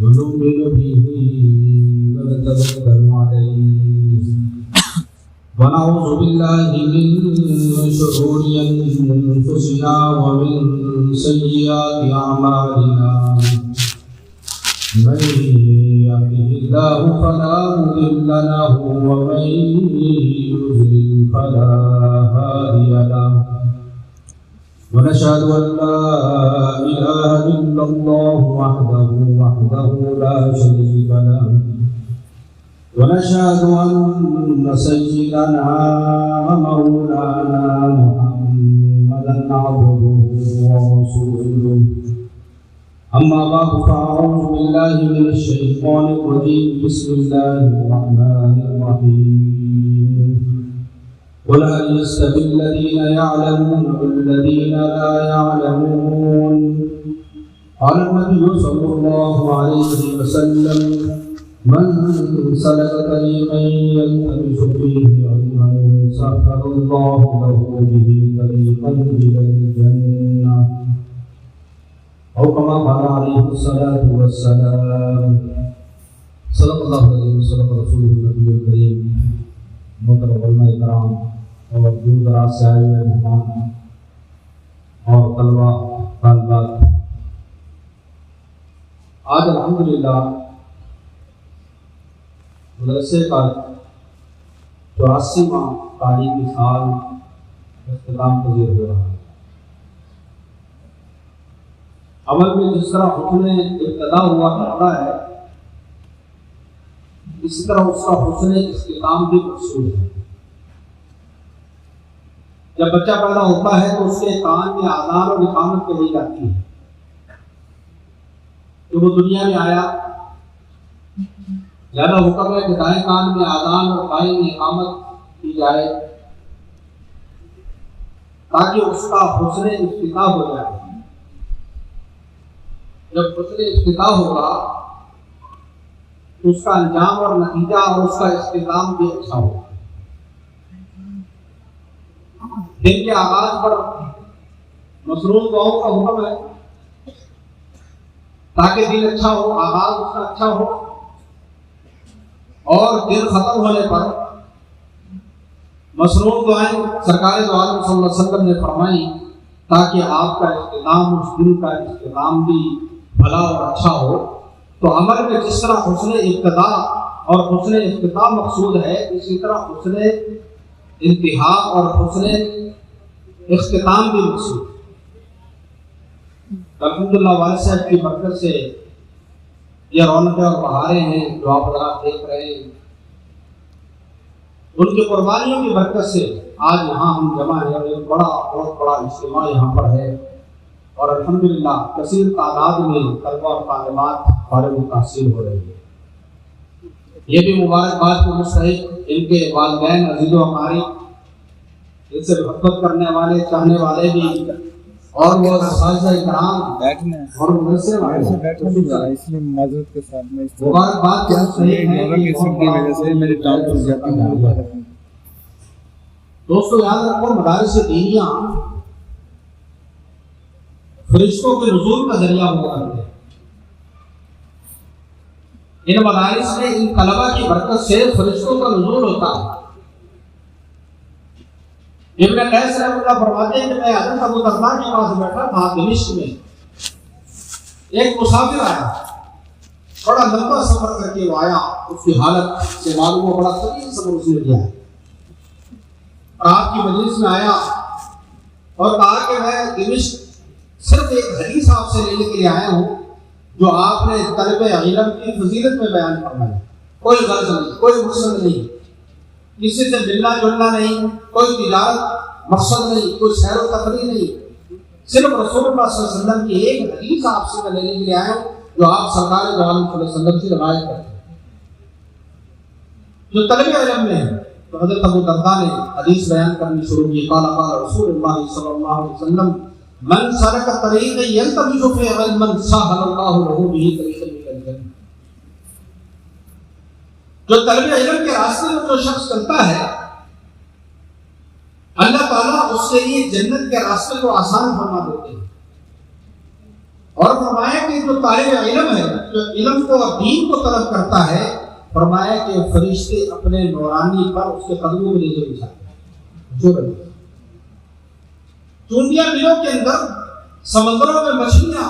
ونؤمن به ونتوكل عليه ونعوذ بالله من شرور أنفسنا ومن سيئات أعمالنا من يهده الله فلا مضل له ومن يضلل فلا هادي له ونشهد أن لا إله إلا الله وحده لا شريك له ونشهد أن سيدنا ومولانا محمدا عبده ورسوله أما بعد فأعوذ بالله من الشيطان الرجيم بسم الله الرحمن الرحيم قل هل يستوي الذين يعلمون والذين لا يعلمون قال النبي صلى الله عليه وسلم من سلك طريقا يلتمس فيه علما سهل الله له به طريقا إلى الجنة أو كما قال عليه الصلاة والسلام صدق الله العظيم وصدق رسوله النبي الكريم محترم علماء کرام اور دور دراز سے آئے ہوئے مہمان اور طلبہ طالبات، آج الحمدللہ مدرسے کا 84واں تعلیمی سال اختتام پذیر ہو رہا ہے۔ عمل میں جس طرح حسن ابتدا ہوا کرتا ہے، اسی طرح اس کا حسن اختتام بھی مقصود ہے۔ جب بچہ پیدا ہوتا ہے تو اس کے کان میں آذان اور اقامت کہی جاتی ہے کہ وہ دنیا میں آیا، زیادہ حکم ہے کہ دائیں کان میں آذان اور بائیں میں اقامت کی جائے تاکہ اس کا حسن افتتاح ہو جائے۔ جب حسن افتتاح ہوگا تو اس کا انجام اور نتیجہ اور اس کا اختتام بھی اچھا ہوگا۔ دن کے آغاز پر مسرور دعاؤں کا حکم ہے تاکہ دن اچھا ہو، آغاز اس کا اچھا ہو، اور دن ختم ہونے پر مسرور دعائیں سرکار دو عالم صلی اللہ علیہ وسلم نے فرمائی تاکہ آپ کا اختتام، اس دن کا اختتام بھی بھلا اور اچھا ہو۔ تو عمل میں جس طرح حسن ابتدا اور حسن اختتام مقصود ہے، اسی طرح حسن انتہا اور حسن اختتام بھی مقصود ہے۔ الحمدللہ والد صاحب کی برکت سے یہ رونقیں اور بہاریں ہیں جو آپ حضرات دیکھ رہے ہیں، ان کی قربانیوں کی برکت سے آج یہاں ہم جمع ہیں اور ایک بہت بڑا اجتماع یہاں پر ہے، اور الحمدللہ کثیر تعداد میں طلبہ اور طالبات فارغ التحصیل ہو رہے ہیں۔ یہ بھی مبارکباد کو مستحق ان کے والدین، عزیز و اقارب، ان سے محبت کرنے والے، چاہنے والے بھی، اور وہ اساتذہ کرام اور مدرسے والے اس لیے معذرت کے ساتھ میں مبارکباد کو مستحق ہیں۔ دوستو یاد رکھو، مدارس دینیہ فرشتوں کے نزول کا ذریعہ ہوا کرتے ہیں۔ ان مدارس میں ان طلبہ کی برکت سے فرشتوں کا نزول ہوتا ہے۔ ابن قیس رحمۃ اللہ فرماتے ہیں کہ میں حضرت ابو درداء کے پاس بیٹھا تھا دمشق میں، ایک مسافر آیا، بڑا لمبا سفر کر کے وہ آیا، اس کی حالت سے معلوم ہو بڑا طویل سفر اس نے کیا ہے۔ آپ کی مجلس میں آیا اور کہا کہ میں دمشق صرف ایک حدیث آپ سے لینے کے لیے آیا ہوں جو آپ نے طلب علم کی فضیلت میں بیان فرمائی۔ کوئی غرض نہیں، کوئی مقصد نہیں، کسی سے ملنا جلنا نہیں، کوئی تجارت مقصد نہیں، کوئی سیر و تفریح نہیں، صرف رسول اللہ صلی اللہ علیہ وسلم کی ایک حدیث آپ سے میں لینے کے لیے آیا ہوں جو آپ سرکار دو عالم صلی اللہ علیہ وسلم سے روایت کرتے ہیں۔ جو طلب علم میں ہے تو حضرت ابو درداء نے حدیث بیان کرنی شروع کی۔ قال قال رسول اللہ صلی اللہ علیہ وسلم من سلک طریقا یلتمس فیہ علما سہل اللہ لہ بہ طریقا الی الجنہ۔ جو طلب علم کے راستے میں جو شخص چلتا ہے، اللہ تعالیٰ اس کے لیے جنت کے راستے کو آسان فرما دیتے ہیں اور فرمایا کہ جو طالب علم ہے، جو علم کو اور دین کو طلب کرتا ہے، فرمایا کہ فرشتے اپنے نورانی پر اس کے قدموں کے نیچے بچھاتے ہیں جو رہے۔ چونٹیاں بلوں کے اندر، سمندروں میں مچھلیاں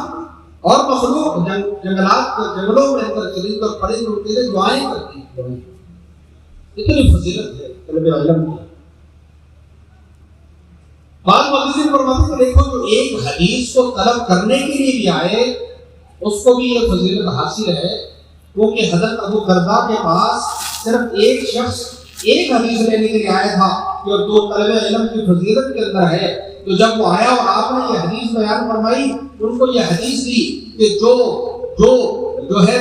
اور مخلوق جنگلوں میں اندر چرند اور پرند ان کے لیے دعائیں کرتی ہیں۔ اتنی فضیلت ہے طلب علم کی۔ بعض مفسرین فرماتے ہیں کہ دیکھو جو ایک حدیث کو طلب کرنے کے لیے بھی آئے اس کو بھی یہ فضیلت حاصل ہے، کیونکہ حضرت ابو درداء کے پاس صرف ایک شخص ایک حدیث لینے کے لیے آیا تھا جو دو طلب علم کی فضیلت کے اندر ہے۔ تو جب وہ آیا اور آپ نے یہ حدیث بیان فرمائی، ان کو یہ حدیث دی کہ جو ہے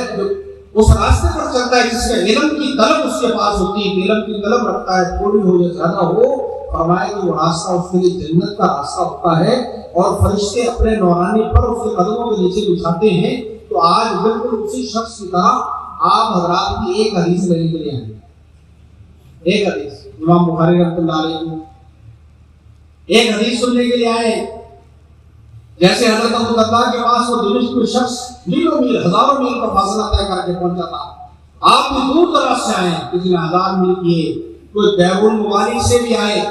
اس راستے پر چلتا ہے جس میں علم کی طلب اس کے پاس ہوتی ہے، علم کی طلب رکھتا ہے، تھوڑی ہو یا زیادہ ہو، فرمایا کہ وہ راستہ اس کے لیے جنت کا راستہ ہوتا ہے، اور فرشتے اپنے نورانی پر اس کے قدموں کے نیچے بچھاتے ہیں۔ تو آج بالکل اسی شخص کی طرح آپ حضرات کی ایک حدیث لینے کے لیے آئے، ایک حدیث امام بخاری رحمۃ اللہ علیہ ایک حدیث سننے کے لیے آئے۔ جیسے حضرت ابو درداء کے پاس وہ دمشق میں شخص میلوں میل ہزاروں میل کا فاصلہ طے کر کے پہنچا تھا، آپ بھی دور دراز سے آئے، کسی نے 1000 میل کیے، کوئی بیرون ممالک سے بھی آئے،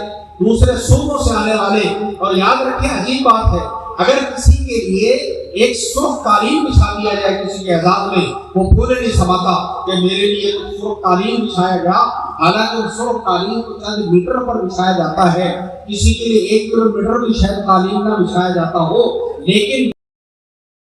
دوسرے صوبوں سے آنے والے۔ اور یاد رکھیں عجیب بات ہے، اگر کسی کے لیے ایک سرخ قالین بچھا دیا جائے کسی کے اعزاز میں، وہ بھولے نہیں سماتا کہ میرے لیے سرخ قالین بچھایا گیا، حالانکہ اس سرخ قالین کو چند میٹر پر بچھایا جاتا ہے، کسی کے لیے 1 کلومیٹر بھی شاید قالین نہ بچھایا جاتا ہو، لیکن